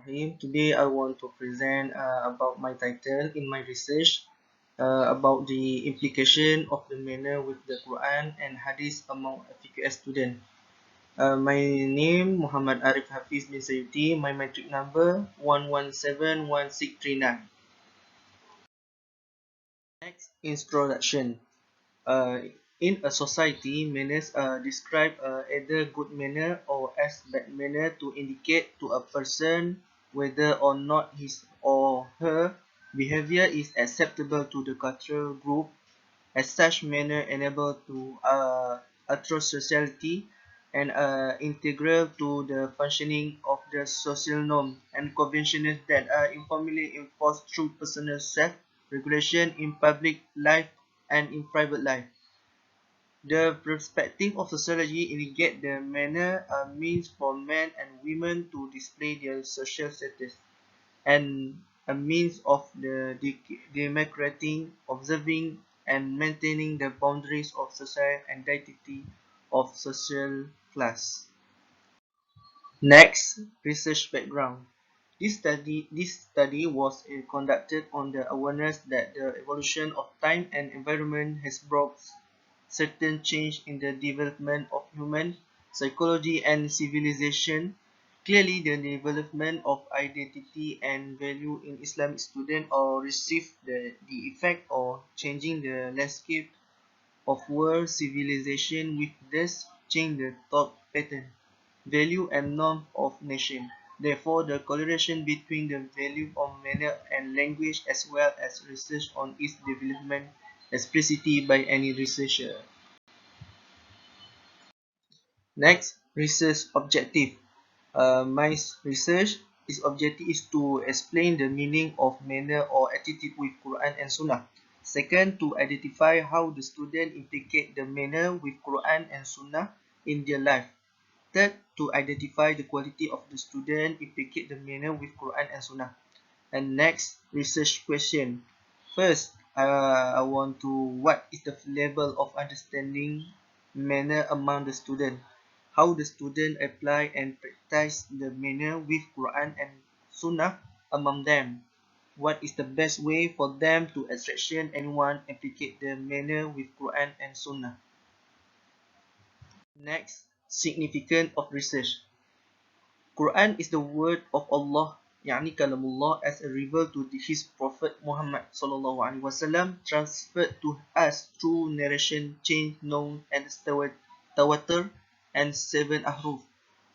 Bismillahirrahmanirrahim. Today I want to present about my title in my research about the implication of the manner with the Quran and Hadith among FQS students. My name Muhammad Arif Hafiz bin Sayuti. My matric number 1171639. Next, introduction. Uh, in a society, manners are described either good manner or as bad manner to indicate to a person whether or not his or her behavior is acceptable to the cultural group. As such, manner enable to across society and integral to the functioning of the social norm and conventions that are informally enforced through personal self-regulation in public life and in private life. The perspective of sociology indicates the manner a means for men and women to display their social status, and a means of the democratic observing and maintaining the boundaries of social identity of social class. Next, research background. This study was conducted on the awareness that the evolution of time and environment has brought certain change in the development of human psychology and civilization. Clearly, the development of identity and value in Islamic students or receive the effect of changing the landscape of world civilization with this change the thought pattern, value and norm of nation. Therefore, the correlation between the value of manner and language as well as research on its development explicitly by any researcher. Next, research objective. My research is objective is to explain the meaning of manner or attitude with Quran and Sunnah. Second, to identify how the student implicate the manner with Quran and Sunnah in their life. Third, to identify the quality of the student implicate the manner with Quran and Sunnah. And next, research question. First, I want to what is the level of understanding manner among the student? How the student apply and practice the manner with Quran and Sunnah among them? What is the best way for them to attraction anyone implicate the manner with Quran and Sunnah? Next, significance of research. Quran is the word of Allah, يعني kalamullah as a revealed to his Prophet Muhammad sallallahu alaihi wasallam, transferred to us through narration, chain, known, and tawatur, and seven ahruf,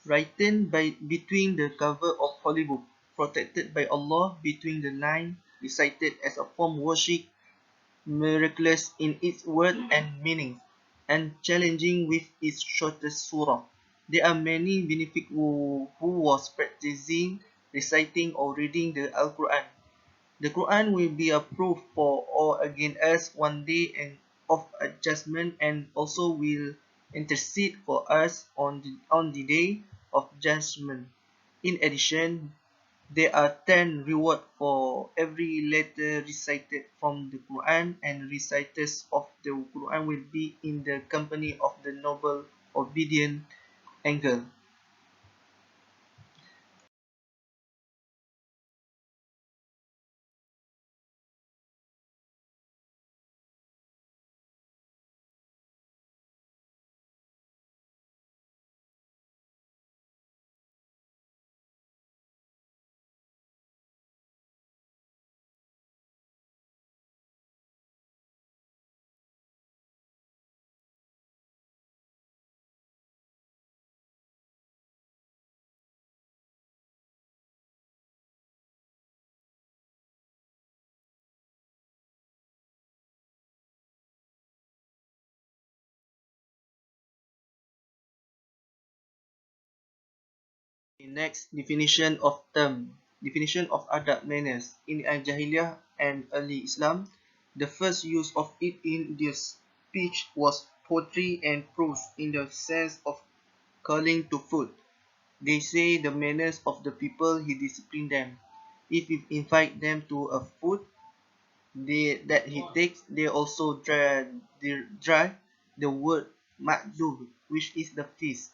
written by between the cover of Holy Book, protected by Allah between the line, recited as a form worship, miraculous in its word and meaning, and challenging with its shortest surah. There are many benefit who was practicing, reciting or reading the Al-Quran. The Quran will be a proof for or against us one day and of adjustment and also will intercede for us on the day of judgment. In addition, there are 10 rewards for every letter recited from the Quran, and reciters of the Quran will be in the company of the noble obedient angel. The next definition of term. Definition of adab manners. In Al-Jahiliyah and early Islam, the first use of it in their speech was poetry and prose in the sense of calling to food. They say the manners of the people he disciplined them. If you invite them to a food that he takes, they also drive the word ma'dub, which is the feast.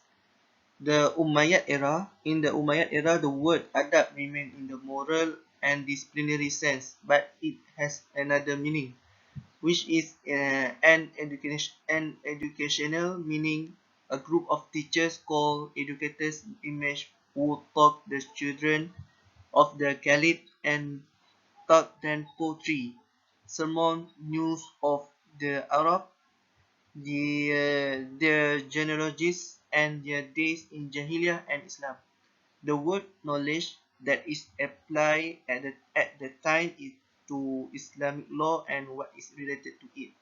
The Umayyad era. In the Umayyad era, the word adab remained in the moral and disciplinary sense, but it has another meaning, which is an educational meaning. A group of teachers called educators image who taught the children of the Caliph and taught them poetry, sermon, news of the Arab, their genealogies, and their days in Jahiliyyah and Islam. The word knowledge that is applied at the time is to Islamic law and what is related to it.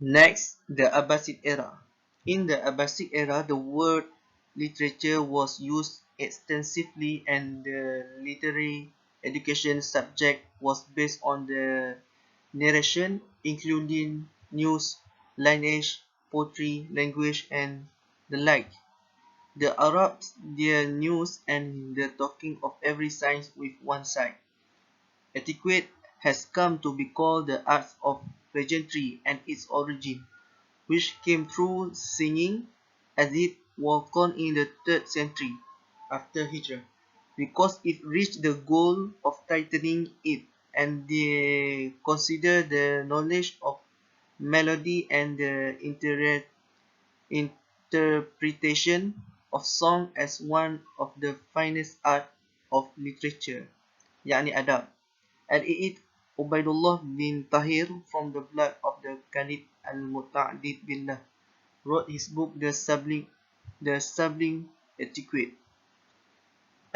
Next, the Abbasid era. In the Abbasid era, the word literature was used extensively and the literary education subject was based on the narration, including news, lineage, poetry, language, and the like. The Arabs, their news and the talking of every science with one side. Etiquette has come to be called the art of pageantry and its origin, which came through singing, as it was called in the 3rd century after Hijrah, because it reached the goal of tightening it, and they consider the knowledge of melody and the interpretation of song as one of the finest art of literature, yani adab. Al-I'id Ubaidullah bin Tahir from the blood of the Khalid al-Muta'addid billah wrote his book The Sublime Etiquette.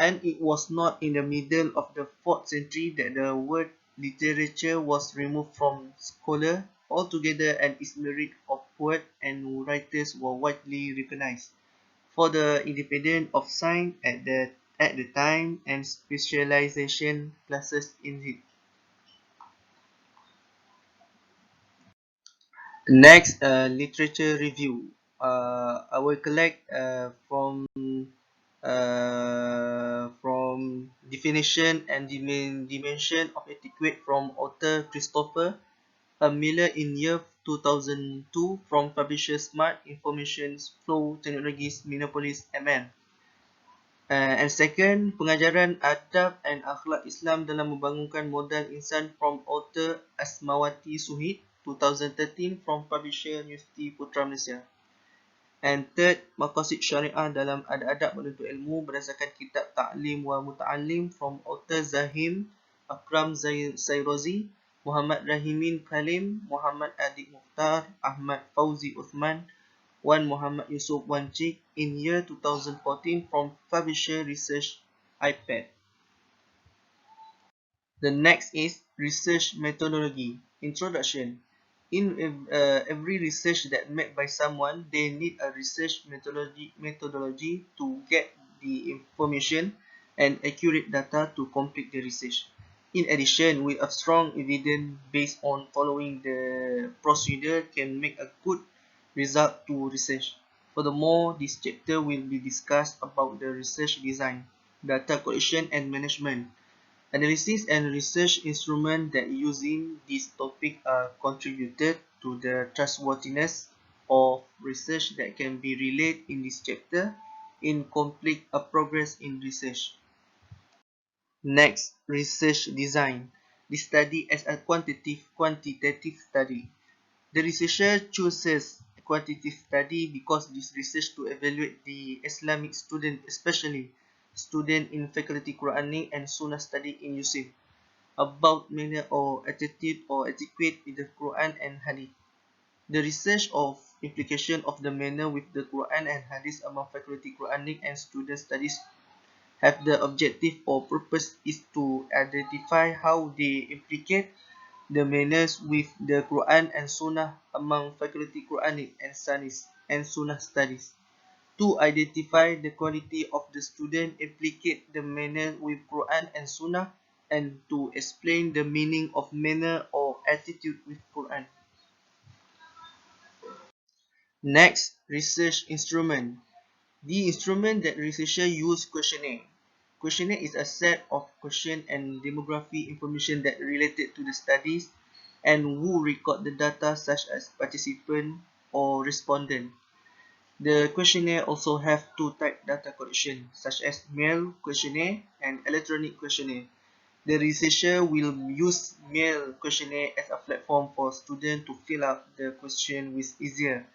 And it was not in the middle of the 4th century that the word literature was removed from scholar altogether, and its merit of poets and writers were widely recognized for the independence of science at the time and specialization classes in it. Next, literature review. I will collect from definition and dimension of etiquette from author Christopher Miller in year 2002 from publisher Smart Information Flow Technologies Minneapolis MN. And second, pengajaran adab and akhlak Islam dalam membangunkan modal insan from author Asmawati Suhid 2013 from publisher Universiti Putra Malaysia. And third, maqasid syariah dalam adab-adab menuntut ilmu berdasarkan kitab Ta'lim wa Muta'allim from author Zahim Akram Sairozi, Muhammad Rahimin Kalim, Muhammad Adik Mukhtar, Ahmad Fauzi Uthman, Wan Muhammad Yusuf Wancik in year 2014 from publisher Research iPad. The next is research methodology. Introduction. In every research that made by someone, they need a research methodology to get the information and accurate data to complete the research. In addition, with a strong evidence based on following the procedure can make a good result to research. Furthermore, this chapter will be discussed about the research design, data collection and management. Analysis and research instruments that using this topic are contributed to the trustworthiness of research that can be relayed in this chapter in complete a progress in research. Next, research design. This study as a quantitative study. The researcher chooses quantitative study because this research to evaluate the Islamic student, especially student in faculty Quranic and Sunnah study in Yusuf, about manner or attitude or etiquette with the Quran and Hadith. The research of implication of the manner with the Quran and Hadith among faculty Quranic and student studies have the objective or purpose is to identify how they implicate the manners with the Quran and Sunnah among faculty Quranic and Sunnah studies. To identify the quality of the student implicate the manner with Quran and Sunnah, and to explain the meaning of manner or attitude with Quran. Next, research instrument. The instrument that researchers use questionnaire. Questionnaire is a set of question and demography information that related to the studies and who record the data such as participant or respondent. The questionnaire also have two type data collection, such as mail questionnaire and electronic questionnaire. The researcher will use mail questionnaire as a platform for students to fill out the question with easier.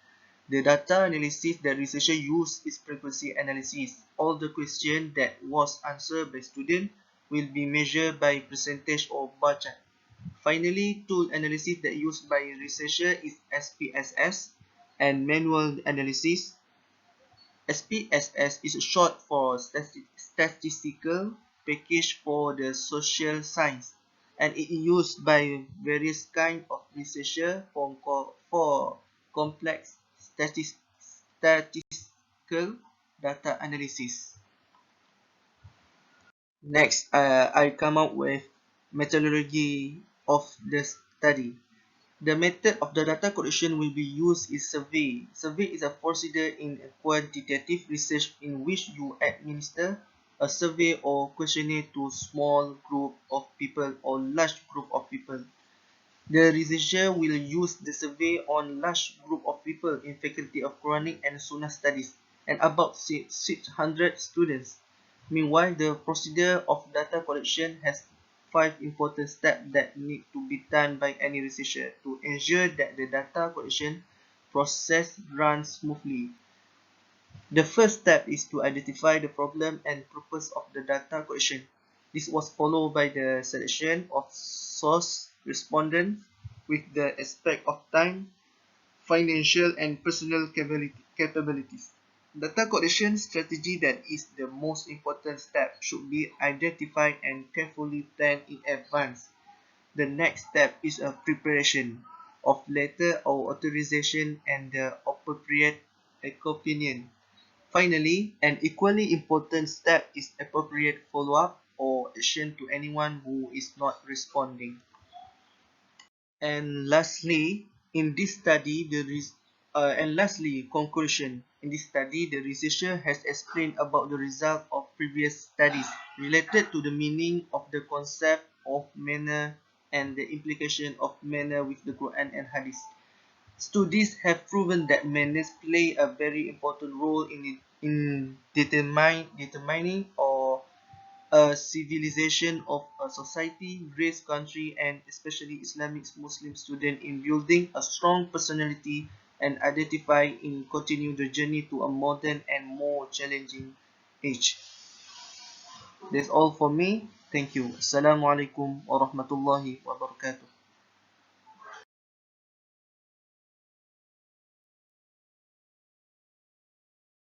The data analysis that researcher use is frequency analysis. All the questions that was answered by student will be measured by percentage or bar chart. Finally, tool analysis that used by researcher is SPSS and manual analysis. SPSS is short for statistical package for the social science, and it is used by various kind of researcher for complex statistical data analysis. Next, I come up with methodology of the study. The method of the data collection will be used is survey. Survey is a procedure in a quantitative research in which you administer a survey or questionnaire to small group of people or large group of people. The researcher will use the survey on large group of people in Faculty of Quranic and Sunnah Studies and about 600 students. Meanwhile, the procedure of data collection has 5 important steps that need to be done by any researcher to ensure that the data collection process runs smoothly. The first step is to identify the problem and purpose of the data collection. This was followed by the selection of source respondents with the aspect of time, financial, and personal capabilities. Data collection strategy that is the most important step should be identified and carefully planned in advance. The next step is a preparation of letter or authorization and the appropriate opinion. Finally, an equally important step is appropriate follow-up or action to anyone who is not responding. And lastly, in this study, conclusion. In this study, the researcher has explained about the result of previous studies related to the meaning of the concept of manner and the implication of manner with the Quran and Hadith. Studies have proven that manners play a very important role in determining or a civilization of a society, race, country, and especially Islamic Muslim student in building a strong personality and identify in continuing the journey to a modern and more challenging age. That's all for me. Thank you. Assalamualaikum warahmatullahi wabarakatuh.